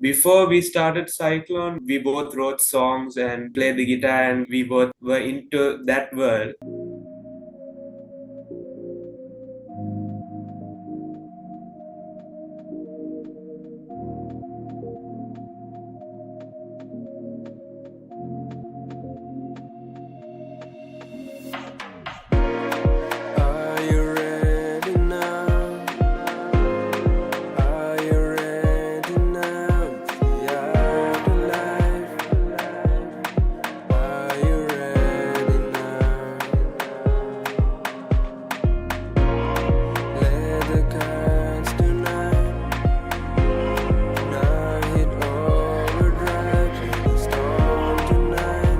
Before we started Cyclone, we both wrote songs and played the guitar, and we both were into that world. Are you ready now? Are you ready now? The afterlife. Are you ready now? Let the cards tonight. Now hit overdrive to the storm tonight.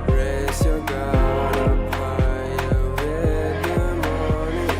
Raise your guard up higher with the morning.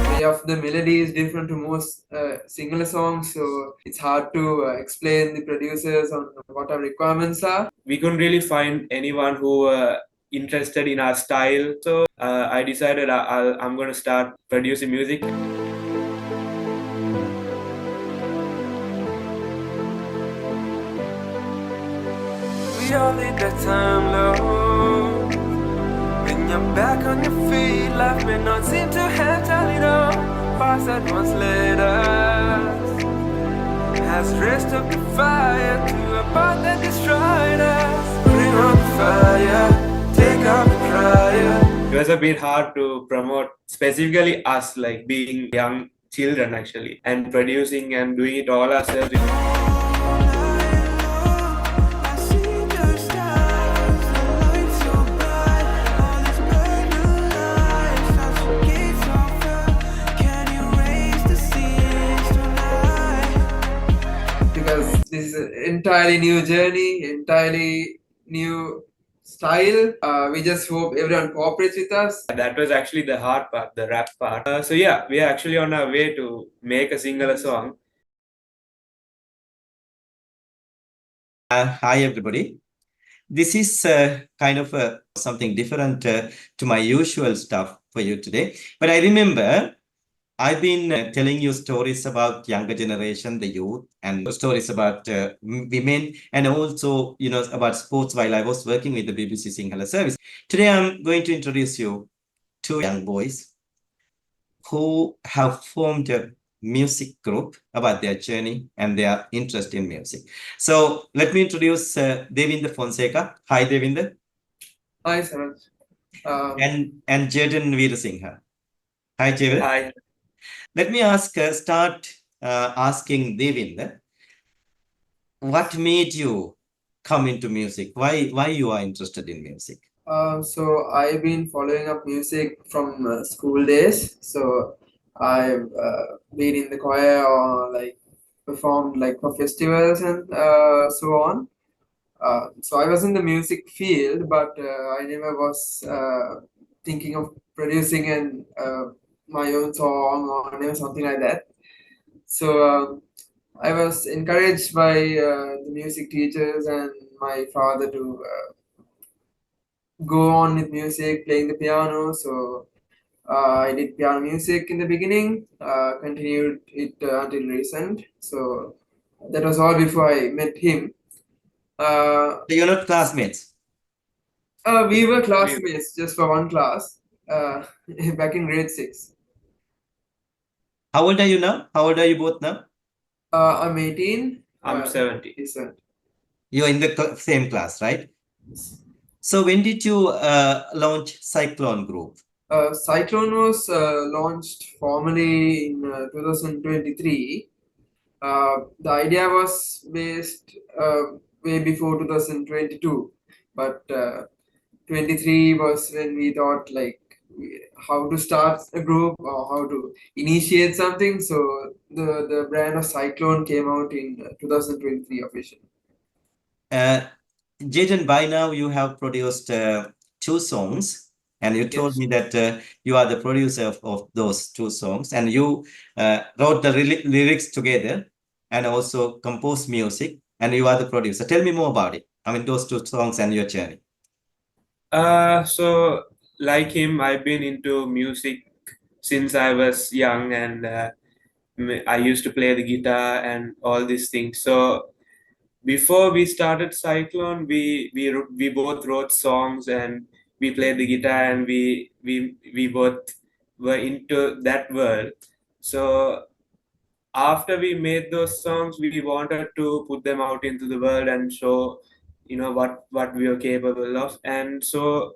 Way of the melody is different to most single songs, so it's hard to explain the producers on what our requirements are. We couldn't really find anyone who were interested in our style, so I decided I'm going to start producing music. We all need that time, Lord. When you're back on your feet, life may not seem to have done it all. Past that once led us has raised up the fire to a path that destroyed us. Bring on the fire, take out the crier. It was a bit hard to promote specifically us, like being young children actually, and producing and doing it all ourselves. Because this is an entirely new journey, entirely new style. We just hope everyone cooperates with us. That was actually the hard part, the rap part. So yeah, we are actually on our way to make a single song. Hi, everybody. This is kind of something different to my usual stuff for you today. But I remember I've been telling you stories about younger generation, the youth, and stories about women, and also, about sports while I was working with the BBC Sinhala service. Today, I'm going to introduce you two young boys who have formed a music group about their journey and their interest in music. So let me introduce Devinda Fonseka. Hi, Devinda. Hi, Saroj. And Jayden Weerasinghe. Hi, Jayden. Hi. Let me start asking Devinda, what made you come into music? Why you are interested in music? So I've been following up music from school days. So I've been in the choir or like performed like for festivals and so on. So I was in the music field, but I never was thinking of producing an my own song or never something like that. So I was encouraged by the music teachers and my father to go on with music, playing the piano. So I did piano music in the beginning, continued it until recent. So that was all before I met him. You're not classmates? We were classmates just for one class back in grade 6. How old are you now? How old are you both now? I'm 18. I'm 70. He's 70. You're in the same class, right? So when did you launch Cyclone Group? Cyclone was launched formally in 2023. The idea was based way before 2022, but 23 was when we thought like how to start a group or how to initiate something. So the brand of Cyclone came out in 2023 officially. Jayden, by now you have produced 2 songs, and you told Yes. me that you are the producer of those 2 songs, and you wrote the lyrics together and also composed music, and you are the producer. Tell me more about it. I mean, those 2 songs and your journey. So like him, I've been into music since I was young, and I used to play the guitar and all these things. So before we started Cyclone, we both wrote songs and we played the guitar, and we both were into that world. So after we made those songs, we wanted to put them out into the world and show, what we were capable of. And so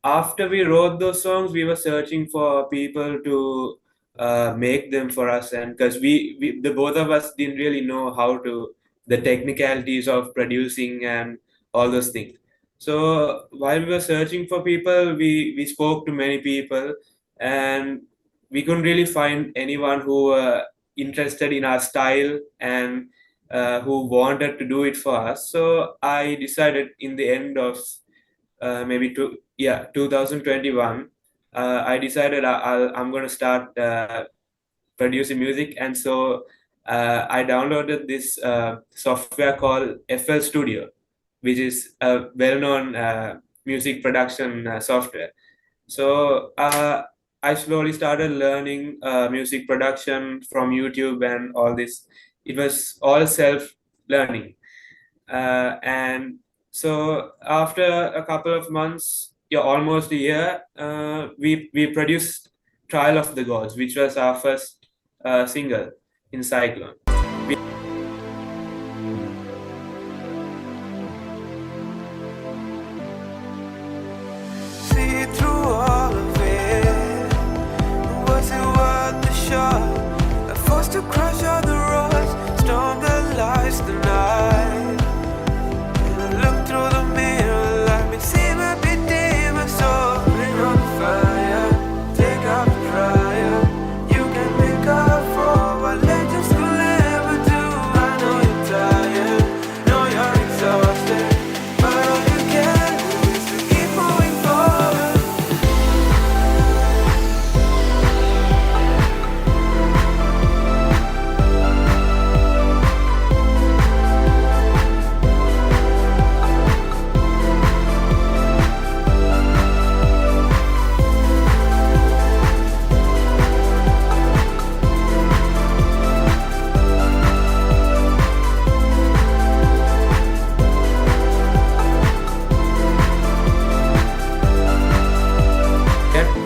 after we wrote those songs, we were searching for people to make them for us, and because the both of us didn't really know how to the technicalities of producing and all those things. So while we were searching for people, we spoke to many people, and we couldn't really find anyone who were interested in our style and who wanted to do it for us. So I decided in the end of maybe 2021, I decided I'm going to start producing music. And so I downloaded this software called FL Studio, which is a well-known music production software. So I slowly started learning music production from YouTube and all this. It was all self-learning. And so after a couple of months, yeah, almost a year, we produced Trial of the Gods, which was our first single in Cyclone. See through all of it. Was it worth the shot? I forced to crush all the rods, storm the lights tonight. And I look through the mirror like me see my big demon. So bring on the fire, take out the prior. You can make up for what legends could never do. I know you're tired, know you're exhausted, but all you can do is to keep moving forward.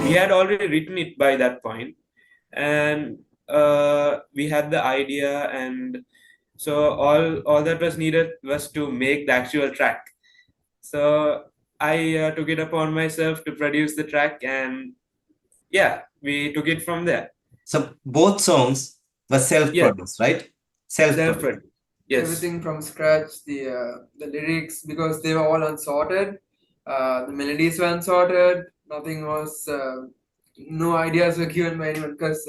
We had already written it by that point, and we had the idea, and so all that was needed was to make the actual track. So I took it upon myself to produce the track, and yeah, we took it from there. So both songs were self-produced, right? Self-produced. Self-produced. Yes. Everything from scratch, the lyrics, because they were all unsorted, the melodies were unsorted, nothing was, no ideas were given by anyone, because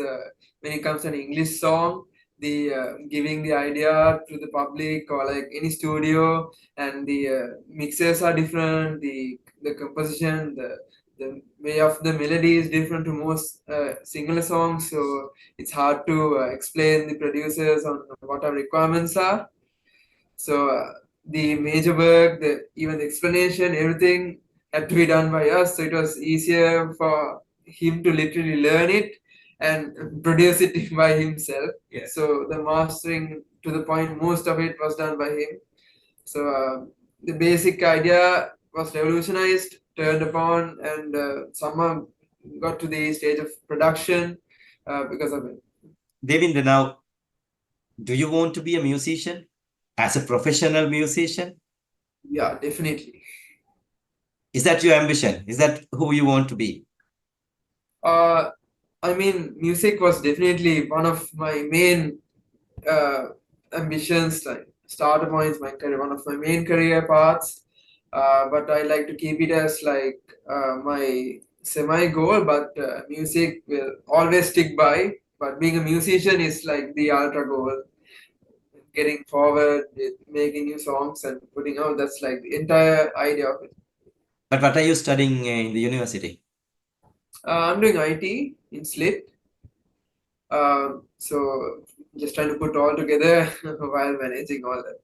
when it comes to an English song, the giving the idea to the public or like any studio, and the mixes are different, the composition, the way of the melody is different to most single songs, so it's hard to explain the producers on what our requirements are. So the major work, even the explanation, everything had to be done by us. So it was easier for him to literally learn it and produce it by himself. Yeah. So the mastering, to the point, most of it was done by him. So the basic idea was revolutionized, turned upon, and somehow got to the stage of production because of it. Devinda, now, do you want to be a musician? As a professional musician? Yeah, definitely. Is that your ambition? Is that who you want to be? I mean, music was definitely one of my main ambitions, like starter points, my career, one of my main career paths. But I like to keep it as like my semi goal. But music will always stick by. But being a musician is like the ultra goal. Getting forward, with making new songs and putting out. That's like the entire idea of it. But what are you studying in the university? I'm doing IT in Slit. So just trying to put all together while managing all that.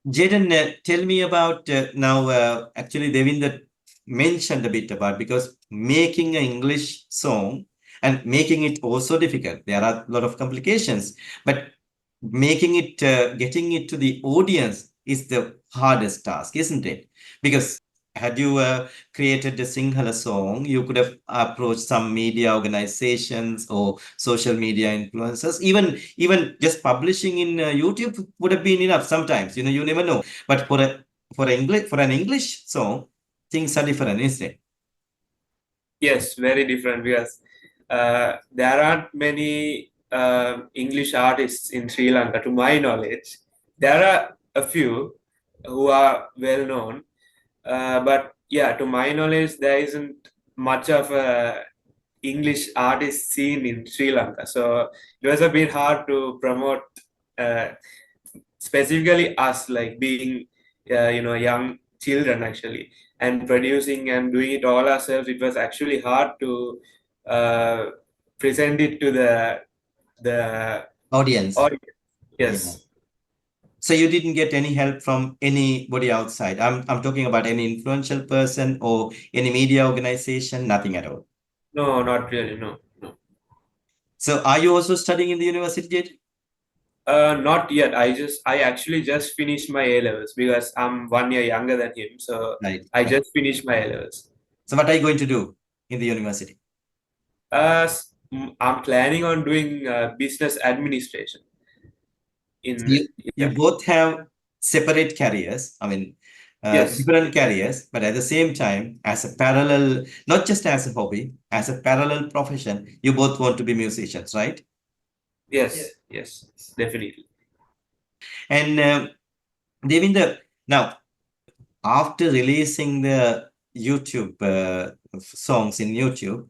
Jayden, tell me about now. Actually, Devinda mentioned a bit about, because making an English song and making it also difficult. There are a lot of complications, but making it, getting it to the audience is the hardest task, isn't it? Because had you created a Sinhala song, you could have approached some media organizations or social media influencers. Even just publishing in YouTube would have been enough. Sometimes, you never know. But for an English song, things are different, isn't it? Yes, very different because there aren't many English artists in Sri Lanka, to my knowledge. There are a few who are well known, but yeah, to my knowledge, there isn't much of a English artist scene in Sri Lanka. So it was a bit hard to promote, uh, specifically us, like being, young children actually, and producing and doing it all ourselves. It was actually hard to uh, present it to the Audience. audience. Yeah. Yes. So you didn't get any help from anybody outside. I'm talking about any influential person or any media organization, nothing at all. No, not really. No, no. So are you also studying in the university, Jayden? Not yet. I actually just finished my A levels because I'm 1 year younger than him. So Right, I right. just finished my A levels. So what are you going to do in the university? I'm planning on doing business administration So in, you yeah. both have separate careers. I mean, Yes, different careers, but at the same time, as a parallel, not just as a hobby, as a parallel profession, you both want to be musicians, right? yes, yes, definitely. And Devinda, now after releasing the YouTube songs in YouTube,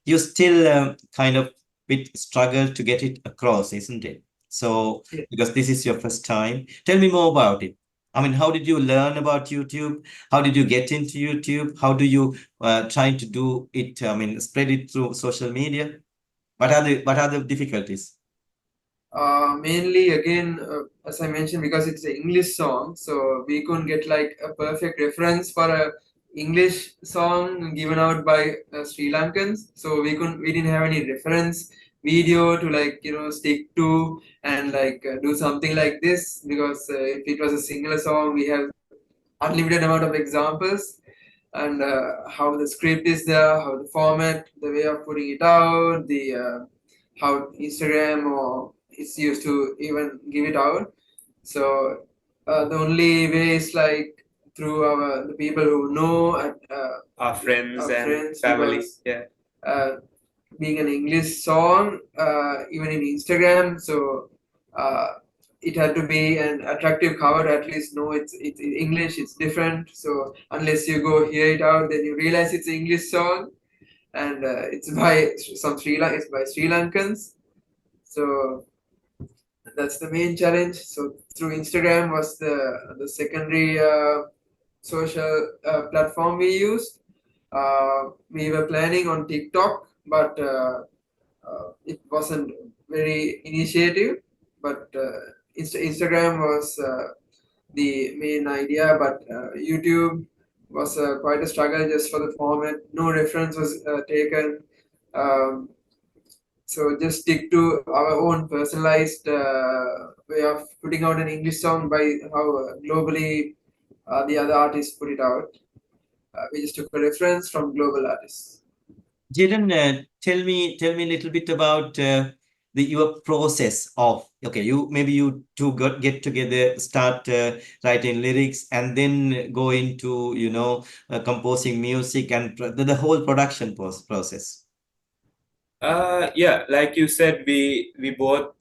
you still kind of bit struggle to get it across, isn't it? So, Yeah. because this is your first time, tell me more about it. I mean, how did you learn about YouTube? How did you get into YouTube? How do you try to do it? I mean, spread it through social media. What are the difficulties? Mainly again, as I mentioned, because it's an English song, so we couldn't get like a perfect reference for a English song given out by Sri Lankans. So we didn't have any reference video to like stick to and like do something like this, because if it was a singular song, we have unlimited amount of examples, and how the script is there, how the format, the way of putting it out, the how Instagram or is used to even give it out. So the only way is like through the people who know and Our friends our and friends, family. because Yeah. uh, being an English song, even in Instagram, so uh, it had to be an attractive cover to at least know it's English, it's different. So unless you go hear it out, then you realize it's an English song, and it's by it's by Sri Lankans. So that's the main challenge. So through Instagram was the secondary social platform we used. We were planning on TikTok, but it wasn't very initiative. But Instagram was the main idea, but YouTube was quite a struggle just for the format. No reference was taken. Um, so just stick to our own personalized way of putting out an English song by how globally the other artists put it out. We just took a reference from global artists. Jaden, tell me a little bit about your process of, okay, you two get together, start writing lyrics, and then go into composing music and the whole production process. Yeah, like you said, we both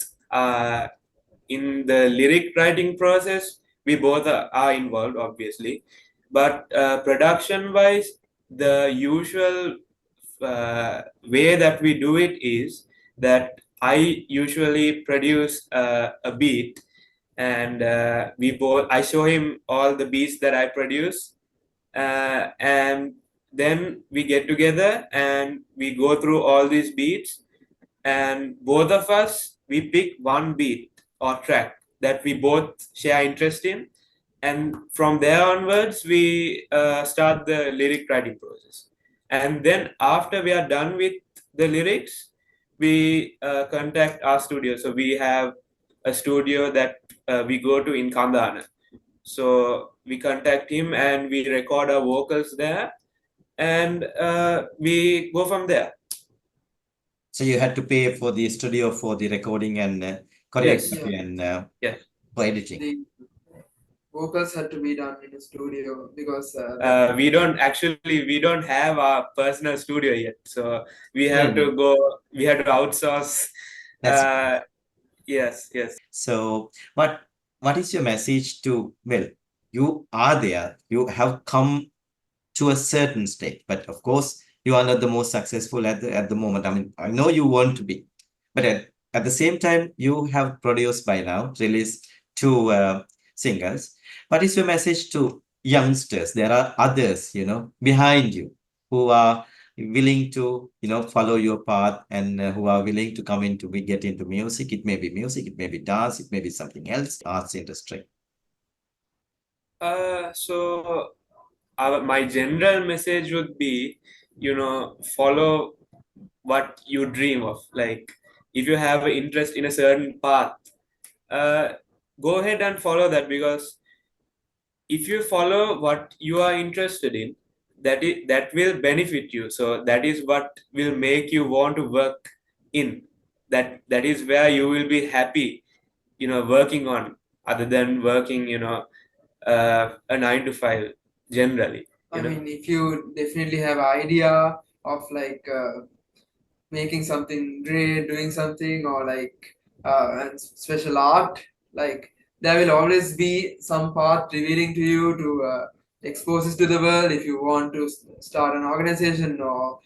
in the lyric writing process. We both are involved, obviously, but production wise, the usual way that we do it is that I usually produce a beat, and I show him all the beats that I produce, and then we get together and we go through all these beats, and both of us we pick one beat or track that we both share interest in, and from there onwards we start the lyric writing process. And then after we are done with the lyrics, we contact our studio. So we have a studio that we go to in Kandana. So we contact him and we record our vocals there, and we go from there. So you had to pay for the studio for the recording and Yes. choreography Yeah. and Yes. for editing. The vocals had to be done in a studio because We don't have our personal studio yet, so we have to outsource. That's Yes, yes. so what is your message to, well, you are there, you have come to a certain state, but of course you are not the most successful at the moment. I mean, I know you want to be, but at the same time you have produced by now, released two singles. What is your message to youngsters? There are others, behind you who are willing to, follow your path and who are willing to come into, we get into music. It may be music, it may be dance, it may be something else, arts industry. So my general message would be, follow what you dream of. Like, if you have an interest in a certain path, uh, go ahead and follow that, because if you follow what you are interested in, that will benefit you. So that is what will make you want to work in. That is where you will be happy, working on, other than working, a 9 to 5 generally. I mean, if you definitely have idea of like making something great, doing something, or like and special art, like there will always be some path revealing to you to expose it to the world. If you want to start an organization or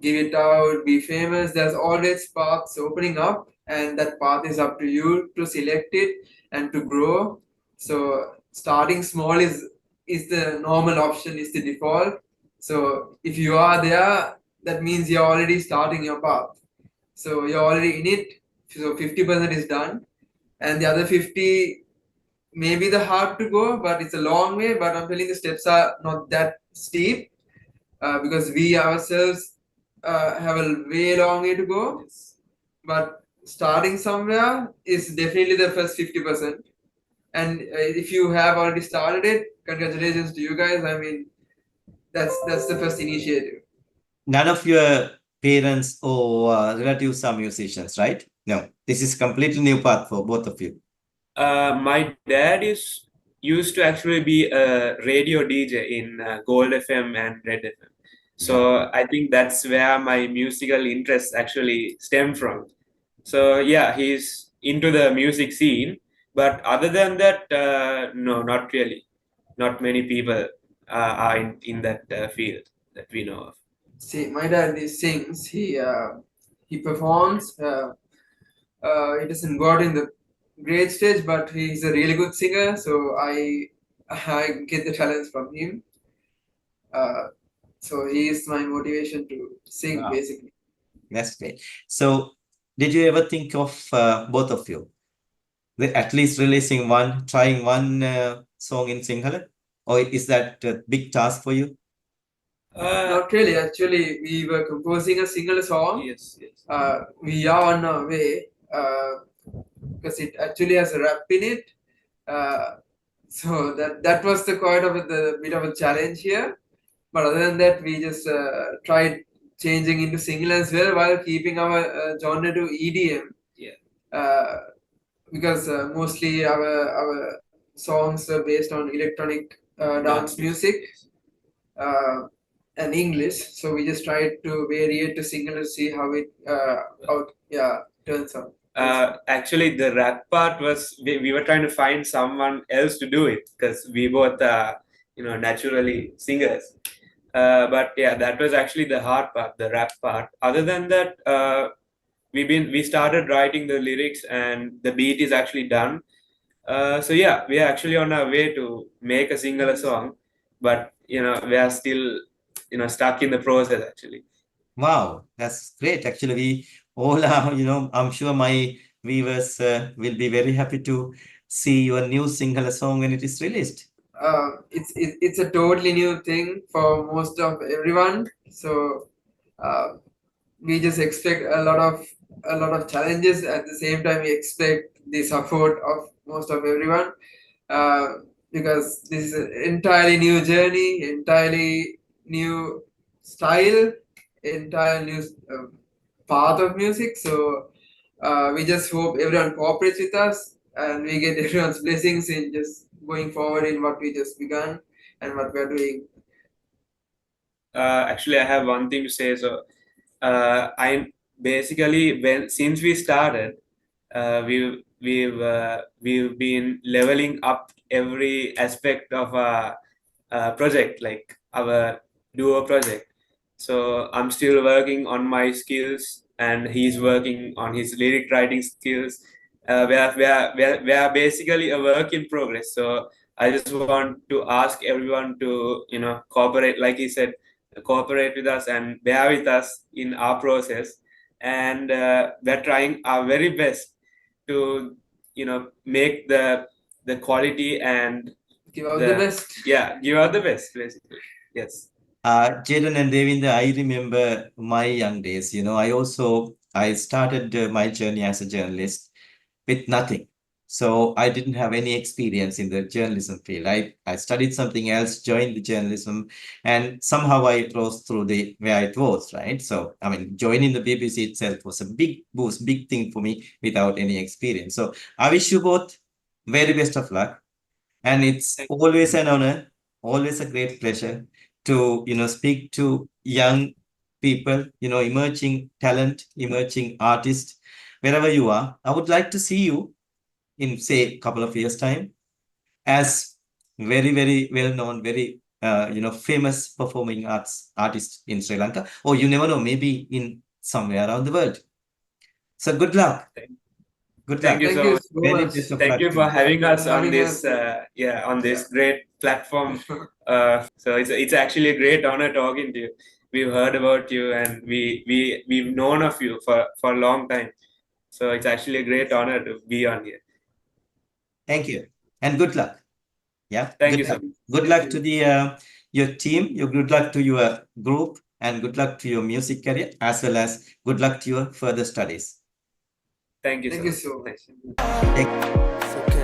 give it out, be famous, there's always paths opening up, and that path is up to you to select it and to grow. So starting small is the normal option, is the default. So if you are there, that means you're already starting your path. So you're already in it. So 50% is done, and the other 50 may be the hard to go, but it's a long way. But I'm telling the steps are not that steep because we ourselves have a way long way to go. But starting somewhere is definitely the first 50%. And if you have already started it, congratulations to you guys. I mean, that's the first initiative. None of your parents or relatives are musicians, right? No, this is completely new path for both of you. My dad used to actually be a radio DJ in Gold FM and Red FM. So I think that's where my musical interests actually stem from. So yeah, he's into the music scene, but other than that, no, not really. Not many people are in that field that we know of. See, my dad sings. He performs. He doesn't go out in the great stage, but he's a really good singer. So I get the challenge from him. Uh, so he is my motivation to sing, Wow. basically. That's great. So, did you ever think of both of you at least trying one song in Sinhala, or is that a big task for you? Not really. Actually, we were composing a single song. Yes, yes. We are on our way because it actually has a rap in it. So that was the quite of the bit of a challenge here. But other than that, we just tried changing into single as well while keeping our genre to EDM. Yeah. Because mostly our songs are based on electronic dance music and English. So we just tried to vary it to single to see how it turns out. Actually, the rap part was we were trying to find someone else to do it, because we both naturally singers. But yeah, that was actually the hard part, the rap part. Other than that, we started writing the lyrics and the beat is actually done. So yeah, we are actually on our way to make a single song, but we are still stuck in the process actually. Wow, that's great. Actually, we all are, I'm sure my viewers will be very happy to see your new Sinhala song when it is released. It's a totally new thing for most of everyone. So we just expect a lot of challenges. At the same time, we expect the support of most of everyone, uh, because this is an entirely new journey, entirely new style, entire new path of music. So we just hope everyone cooperates with us and we get everyone's blessings in just going forward in what we just begun and what we are doing. Actually, I have one thing to say. So, I'm basically when since we started, we've been leveling up every aspect of our project, like our duo project. So I'm still working on my skills, and he's working on his lyric writing skills. We are basically a work in progress. So I just want to ask everyone to cooperate, like he said, cooperate with us and bear with us in our process. And we're trying our very best to make the quality and Give out the best. give out the best, basically. Yes. Jayden and Devinda, I remember my young days. I started my journey as a journalist with nothing. So I didn't have any experience in the journalism field. I studied something else, joined the journalism, and somehow I rose through the where it was, right? So, I mean, joining the BBC itself was a big boost, big thing for me without any experience. So I wish you both very best of luck. And it's always an honor, always a great pleasure to speak to young people, emerging talent, emerging artists, wherever you are. I would like to see you in, say, a couple of years' time as very, very well known, very famous performing arts artist in Sri Lanka, or you never know, maybe in somewhere around the world. So good luck. Good Thank luck. you Thank so you much. so Very much. best of Thank luck you to for you. having us on Having this, us. on this great platform. So it's actually a great honor talking to you. We've heard about you, and we've known of you for a long time. So it's actually a great honor to be on here. Thank you. And good luck. Yeah. Thank Good you so luck. much. Good luck to the your team. Your good luck to your group, and good luck to your music career, as well as good luck to your further studies. Thank you Thank so you much. so much. Thanks. It's okay.